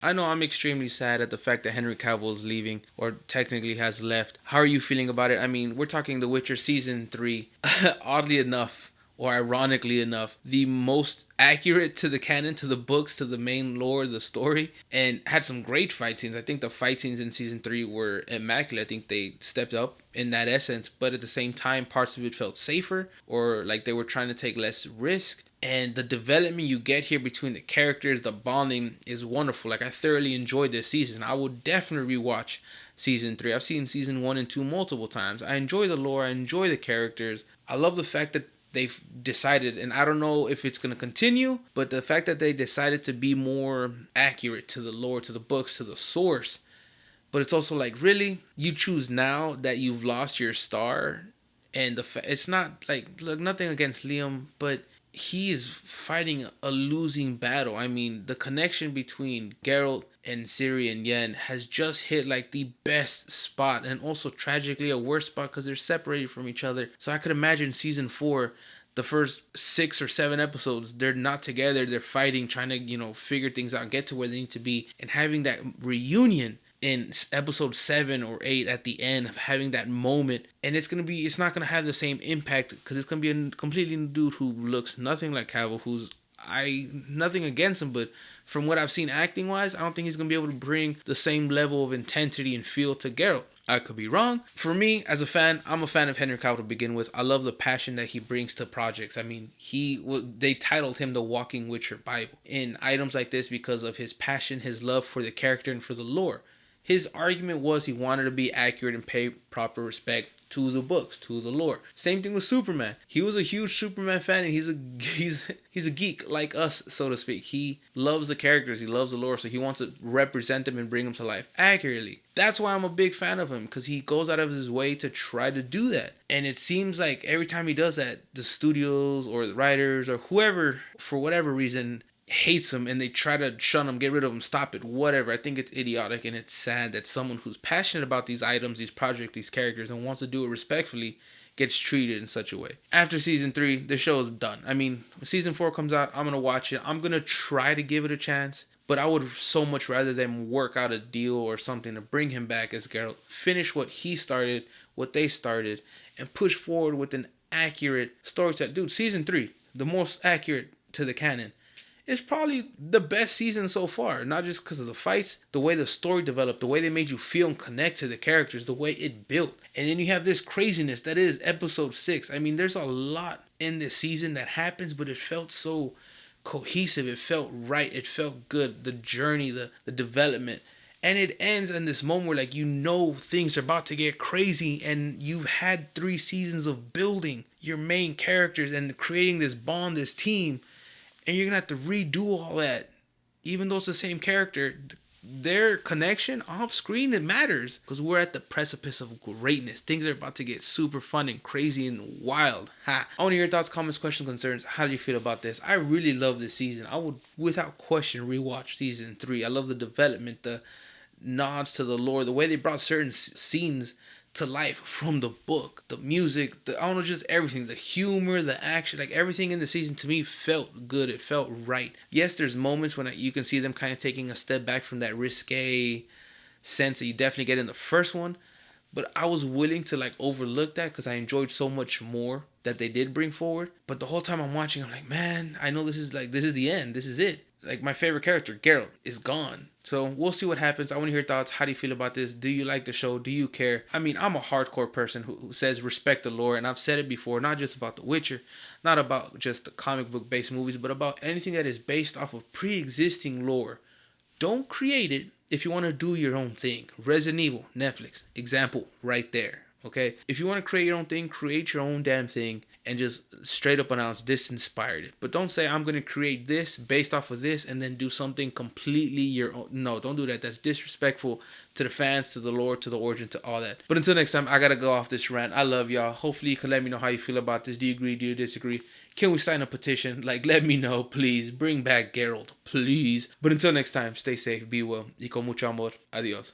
I know I'm extremely sad at the fact that Henry Cavill is leaving, or technically has left. How are you feeling about it? I mean, we're talking The Witcher season 3. Oddly enough, or ironically enough, the most accurate to the canon, to the books, to the main lore, the story, and had some great fight scenes. I think the fight scenes in season 3 were immaculate. I think they stepped up in that essence, but at the same time, parts of it felt safer, or like they were trying to take less risk. And the development you get here between the characters, the bonding is wonderful. Like, I thoroughly enjoyed this season. I will definitely rewatch season 3. I've seen season 1 and 2 multiple times. I enjoy the lore, I enjoy the characters. I love the fact that they've decided, and I don't know if it's going to continue, but the fact that they decided to be more accurate to the lore, to the books, to the source. But it's also like, really, you choose now that you've lost your star, and it's not like, look, nothing against Liam, but he is fighting a losing battle. I mean, the connection between Geralt and Ciri and Yen has just hit like the best spot, and also tragically a worse spot because they're separated from each other. So I could imagine season 4, the first 6 or 7 episodes, they're not together, they're fighting, trying to, figure things out, get to where they need to be, and having that reunion in episode 7 or 8 at the end of having that moment. And it's not gonna have the same impact because it's gonna be a completely new dude who looks nothing like Cavill, who's, I nothing against him, but from what I've seen acting wise, I don't think he's gonna be able to bring the same level of intensity and feel to Geralt. I could be wrong. For me, as a fan, I'm a fan of Henry Cavill to begin with. I love the passion that he brings to projects. I mean, they titled him the Walking Witcher Bible in items like this because of his passion, his love for the character and for the lore. His argument was he wanted to be accurate and pay proper respect to the books, to the lore. Same thing with Superman. He was a huge Superman fan, and he's a geek like us, so to speak. He loves the characters, he loves the lore, so he wants to represent them and bring them to life accurately. That's why I'm a big fan of him, because he goes out of his way to try to do that. And it seems like every time he does that, the studios or the writers or whoever, for whatever reason, hates him, and they try to shun him, get rid of him, stop it, whatever. I think it's idiotic, and it's sad that someone who's passionate about these items, these projects, these characters, and wants to do it respectfully gets treated in such a way. After season 3, the show is done. I mean, when season 4 comes out, I'm gonna watch it. I'm gonna try to give it a chance, but I would so much rather them work out a deal or something to bring him back as Geralt, finish what he started, what they started, and push forward with an accurate story set. Dude, season 3, the most accurate to the canon, it's probably the best season so far. Not just because of the fights, the way the story developed, the way they made you feel and connect to the characters, the way it built. And then you have this craziness that is episode 6. I mean, there's a lot in this season that happens, but it felt so cohesive. It felt right. It felt good. The journey, the development. And it ends in this moment where, like, things are about to get crazy, and you've had 3 seasons of building your main characters and creating this bond, this team, and you're gonna have to redo all that. Even though it's the same character, their connection off screen, it matters, because we're at the precipice of greatness. Things are about to get super fun and crazy and wild. I want to hear your thoughts, comments, questions, concerns. How do you feel about this? I really love this season. I would, without question, rewatch season 3. I love the development, the nods to the lore, the way they brought certain scenes to life from the book, the music, I don't know, just everything, the humor, the action, like everything in the season to me felt good. It felt right. Yes, there's moments when you can see them kind of taking a step back from that risque sense that you definitely get in the first one, but I was willing to like overlook that because I enjoyed so much more that they did bring forward. But the whole time I'm watching, I'm like, man, I know this is the end. This is it. Like, my favorite character, Geralt, is gone. So we'll see what happens. I want to hear your thoughts. How do you feel about this? Do you like the show? Do you care? I mean, I'm a hardcore person who says respect the lore, and I've said it before, not just about The Witcher, not about just the comic book based movies, but about anything that is based off of pre-existing lore. Don't create it if you want to do your own thing. Resident Evil, Netflix, example right there. Okay? If you want to create your own thing, create your own damn thing, and just straight up announce this inspired it. But don't say I'm going to create this based off of this and then do something completely your own. No, don't do that. That's disrespectful to the fans, to the lore, to the origin, to all that. But until next time, I got to go off this rant. I love y'all. Hopefully you can let me know how you feel about this. Do you agree? Do you disagree? Can we sign a petition? Like, let me know, please. Bring back Geralt, please. But until next time, stay safe, be well, y con mucho amor. Adios.